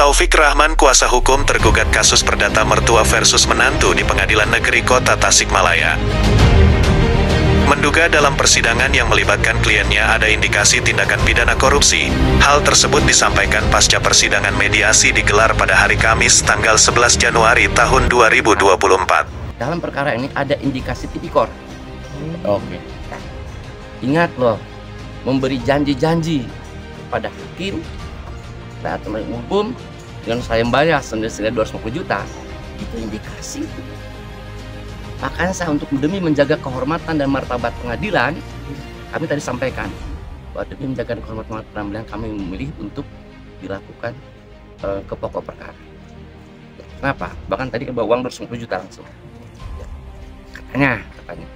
Taufik Rahman, kuasa hukum tergugat kasus perdata mertua versus menantu di Pengadilan Negeri Kota Tasikmalaya, menduga dalam persidangan yang melibatkan kliennya ada indikasi tindakan pidana korupsi. Hal tersebut disampaikan pasca persidangan mediasi digelar pada hari Kamis tanggal 11 Januari tahun 2024. Dalam perkara ini ada indikasi tipikor. Oke. Ingat loh, memberi janji-janji kepada hakim saat hukum dengan saya bayar senilai 250 juta, itu indikasi. Makanya saya untuk demi menjaga kehormatan dan martabat pengadilan, kami tadi sampaikan bahwa demi menjaga kehormatan pengadilan kami memilih untuk dilakukan ke pokok perkara. Kenapa? Bahkan tadi bawa uang 250 juta langsung. Katanya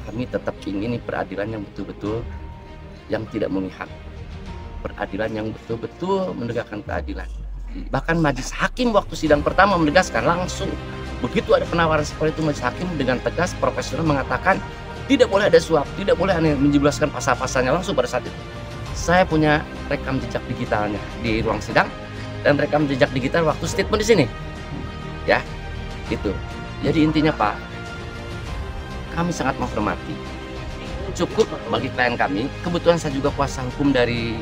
kami tetap ingin peradilan yang betul-betul yang tidak memihak, peradilan yang betul-betul menegakkan keadilan. Bahkan majelis hakim waktu sidang pertama menegaskan langsung, begitu ada penawaran seperti itu, majelis hakim dengan tegas profesional mengatakan tidak boleh ada suap, tidak boleh aneh menjelaskan pasal-pasalnya langsung pada saat itu. Saya punya rekam jejak digitalnya di ruang sidang dan rekam jejak digital waktu statement di sini. Ya, itu. Jadi intinya Pak, kami sangat menghormati. Cukup bagi klien kami. Kebetulan saya juga kuasa hukum dari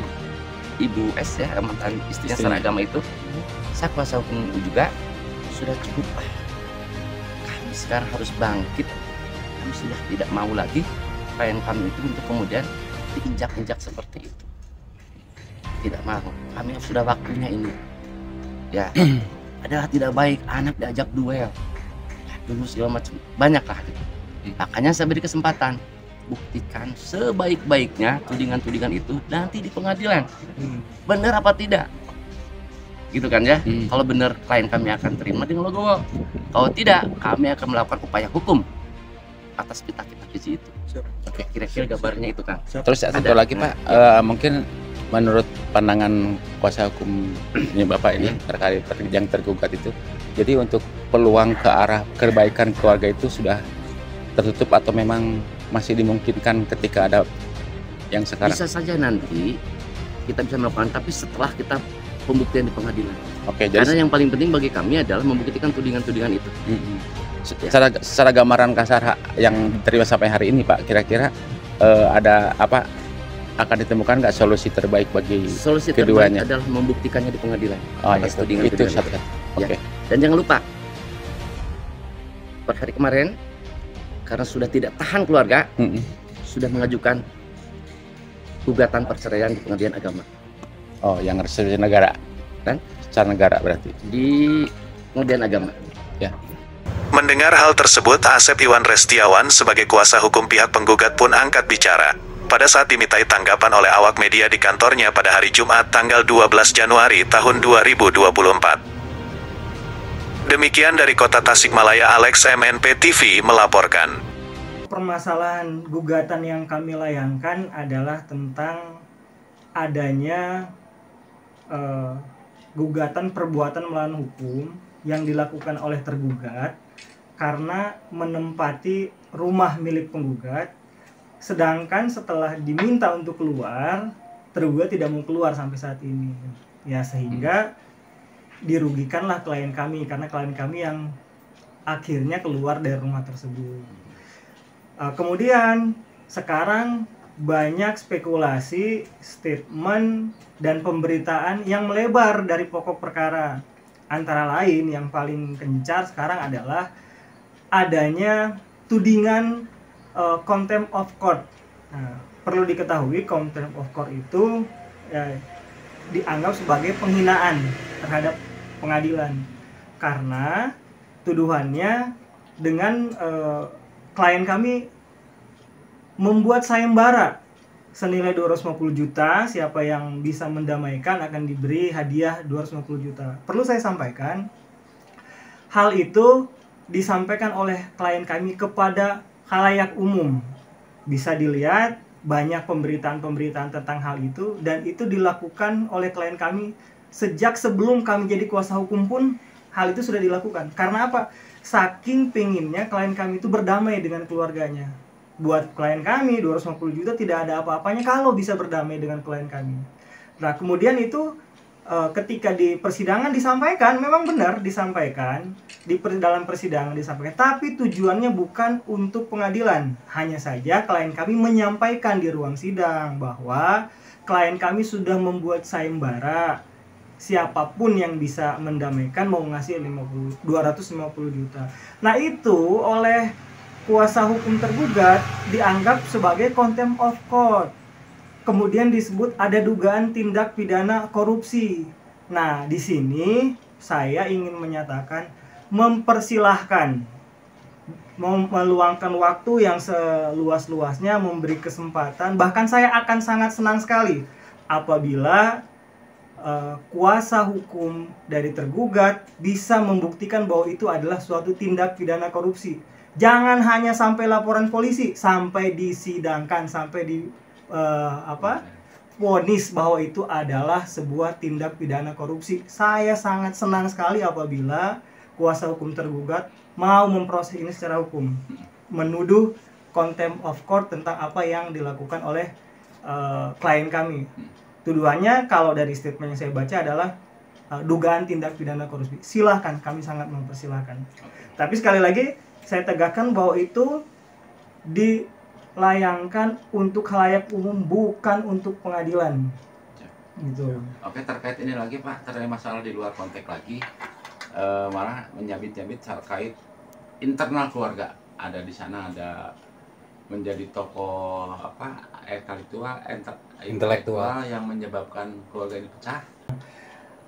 Ibu S ya, mantan istrinya secara agama itu. Saya kuasa hukum juga. Sudah cukup. Kami sekarang harus bangkit. Kami sudah tidak mau lagi klien kami itu untuk kemudian diinjak-injak seperti itu. Tidak mau. Kami sudah waktunya ini. Ya, adalah tidak baik anak diajak duel. Dulu segala macam. Banyak lah gitu. Makanya saya beri kesempatan, buktikan sebaik-baiknya tudingan-tudingan itu nanti di pengadilan. Benar apa tidak? Gitu kan ya? Kalau benar klien kami akan terima dengan logo. Kalau tidak, kami akan melakukan upaya hukum atas kita gizi itu. Oke, kira-kira gambarnya itu kan. Terus satu lagi Pak, mungkin menurut pandangan kuasa hukum ini Bapak ini terkait yang tergugat itu, jadi untuk peluang ke arah kebaikan keluarga itu sudah tertutup atau memang masih dimungkinkan ketika ada yang sekarang? Bisa saja nanti kita bisa melakukan, tapi setelah kita pembuktian di pengadilan. Oke, karena yang paling penting bagi kami adalah membuktikan tudingan-tudingan itu. Secara gambaran kasar yang diterima sampai hari ini Pak, kira-kira ada apa, akan ditemukan nggak solusi terbaik bagi solusi keduanya? Terbaik adalah membuktikannya di pengadilan. Oh ya, itu satu. Oke. Dan jangan lupa, per hari kemarin karena sudah tidak tahan keluarga, sudah mengajukan gugatan perceraian di Pengadilan Agama. Oh, yang secara negara dan secara negara berarti di Pengadilan Agama. Ya. Mendengar hal tersebut, Asep Iwan Restiawan sebagai kuasa hukum pihak penggugat pun angkat bicara. Pada saat dimintai tanggapan oleh awak media di kantornya pada hari Jumat tanggal 12 Januari tahun 2024. Demikian dari Kota Tasikmalaya, Alex MNP TV melaporkan. Permasalahan gugatan yang kami layangkan adalah tentang adanya gugatan perbuatan melawan hukum yang dilakukan oleh tergugat karena menempati rumah milik penggugat, sedangkan setelah diminta untuk keluar, tergugat tidak mau keluar sampai saat ini. Ya, sehingga dirugikanlah klien kami karena klien kami yang akhirnya keluar dari rumah tersebut. Kemudian sekarang banyak spekulasi, statement, dan pemberitaan yang melebar dari pokok perkara. Antara lain yang paling gencar sekarang adalah adanya tudingan contempt of court. Nah, perlu diketahui contempt of court itu dianggap sebagai penghinaan terhadap pengadilan karena tuduhannya dengan klien kami membuat sayembara senilai 250 juta. Siapa yang bisa mendamaikan akan diberi hadiah 250 juta. Perlu saya sampaikan, hal itu disampaikan oleh klien kami kepada khalayak umum. Bisa dilihat banyak pemberitaan-pemberitaan tentang hal itu, dan itu dilakukan oleh klien kami sejak sebelum kami jadi kuasa hukum pun hal itu sudah dilakukan. Karena apa? Saking penginnya klien kami itu berdamai dengan keluarganya. Buat klien kami 250 juta tidak ada apa-apanya kalau bisa berdamai dengan klien kami. Nah, kemudian itu ketika di persidangan disampaikan, memang benar disampaikan dalam persidangan disampaikan, tapi tujuannya bukan untuk pengadilan. Hanya saja klien kami menyampaikan di ruang sidang bahwa klien kami sudah membuat sayembara, siapapun yang bisa mendamaikan mau ngasih 250 juta. Nah, itu oleh kuasa hukum tergugat dianggap sebagai contempt of court. Kemudian disebut ada dugaan tindak pidana korupsi. Nah, di sini saya ingin menyatakan mempersilahkan, meluangkan waktu yang seluas-luasnya, memberi kesempatan. Bahkan saya akan sangat senang sekali apabila kuasa hukum dari tergugat bisa membuktikan bahwa itu adalah suatu tindak pidana korupsi. Jangan hanya sampai laporan polisi, sampai disidangkan, sampai di vonis bahwa itu adalah sebuah tindak pidana korupsi. Saya sangat senang sekali apabila kuasa hukum tergugat mau memproses ini secara hukum, menuduh contempt of court tentang apa yang dilakukan oleh klien kami. Tuduhannya kalau dari statement yang saya baca adalah dugaan tindak pidana korupsi. Silahkan, kami sangat mempersilahkan. Tapi sekali lagi saya tegakkan bahwa itu dilayangkan untuk khalayak umum, bukan untuk pengadilan. Gitu. Oke, terkait ini lagi Pak, terkait masalah di luar konteks lagi, malah menyabit-nyabit terkait internal keluarga. Ada di sana, ada menjadi tokoh intelektual yang menyebabkan keluarga ini pecah.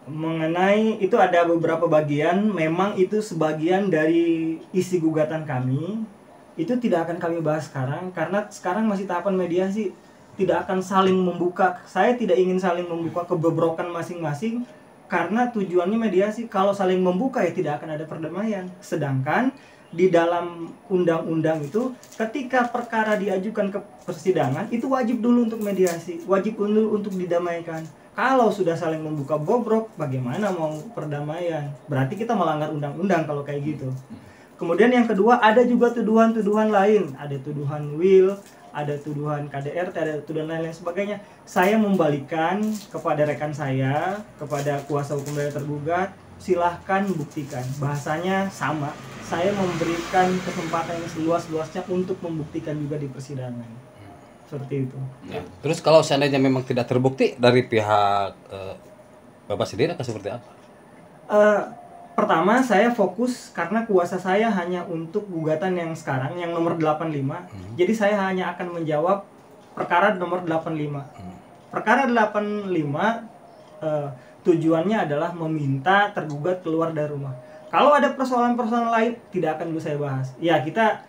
Mengenai itu ada beberapa bagian, memang itu sebagian dari isi gugatan kami. Itu tidak akan kami bahas sekarang karena sekarang masih tahapan mediasi, tidak akan saling membuka. Saya tidak ingin saling membuka kebobrokan masing-masing karena tujuannya mediasi. Kalau saling membuka ya tidak akan ada perdamaian. Sedangkan di dalam undang-undang itu ketika perkara diajukan ke persidangan itu wajib dulu untuk mediasi, wajib dulu untuk didamaikan. Kalau sudah saling membuka bobrok, bagaimana mau perdamaian? Berarti kita melanggar undang-undang kalau kayak gitu. Kemudian yang kedua, ada juga tuduhan-tuduhan lain. Ada tuduhan will, ada tuduhan KDRT, ada tuduhan lain-lain sebagainya. Saya membalikkan kepada rekan saya, kepada kuasa hukum dari tergugat, silahkan buktikan. Bahasanya sama. Saya memberikan kesempatan yang seluas-luasnya untuk membuktikan juga di persidangan. Seperti itu. Ya. Terus kalau seandainya memang tidak terbukti dari pihak Bapak sendiri akan seperti apa? Pertama, saya fokus karena kuasa saya hanya untuk gugatan yang sekarang, yang nomor 85. Jadi saya hanya akan menjawab perkara nomor 85. Perkara 85 tujuannya adalah meminta tergugat keluar dari rumah. Kalau ada persoalan-persoalan lain, tidak akan dulu saya bahas. Ya, kita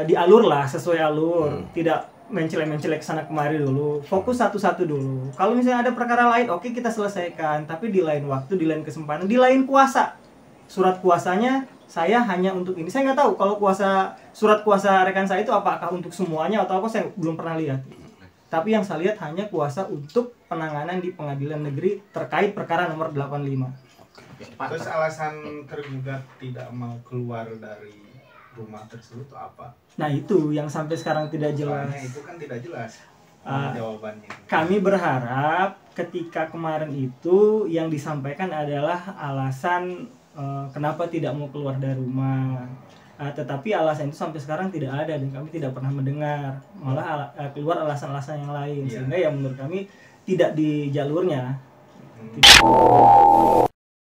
dialur lah, sesuai alur. Tidak mencelek-mencelek sana kemari dulu. Fokus satu-satu dulu. Kalau misalnya ada perkara lain, oke kita selesaikan. Tapi di lain waktu, di lain kesempatan, di lain kuasa. Surat kuasanya saya hanya untuk ini. Saya nggak tahu kalau surat kuasa rekan saya itu apakah untuk semuanya atau apa, saya belum pernah lihat. Tapi yang saya lihat hanya kuasa untuk penanganan di pengadilan negeri terkait perkara nomor 85. Terus alasan tergugat tidak mau keluar dari rumah tersebut itu apa? Nah itu yang sampai sekarang tidak jelas. Soalnya itu kan tidak jelas jawabannya. Kami berharap ketika kemarin itu yang disampaikan adalah alasan kenapa tidak mau keluar dari rumah. Tetapi alasan itu sampai sekarang tidak ada dan kami tidak pernah mendengar. Malah keluar alasan-alasan yang lain. Sehingga ya menurut kami tidak di jalurnya.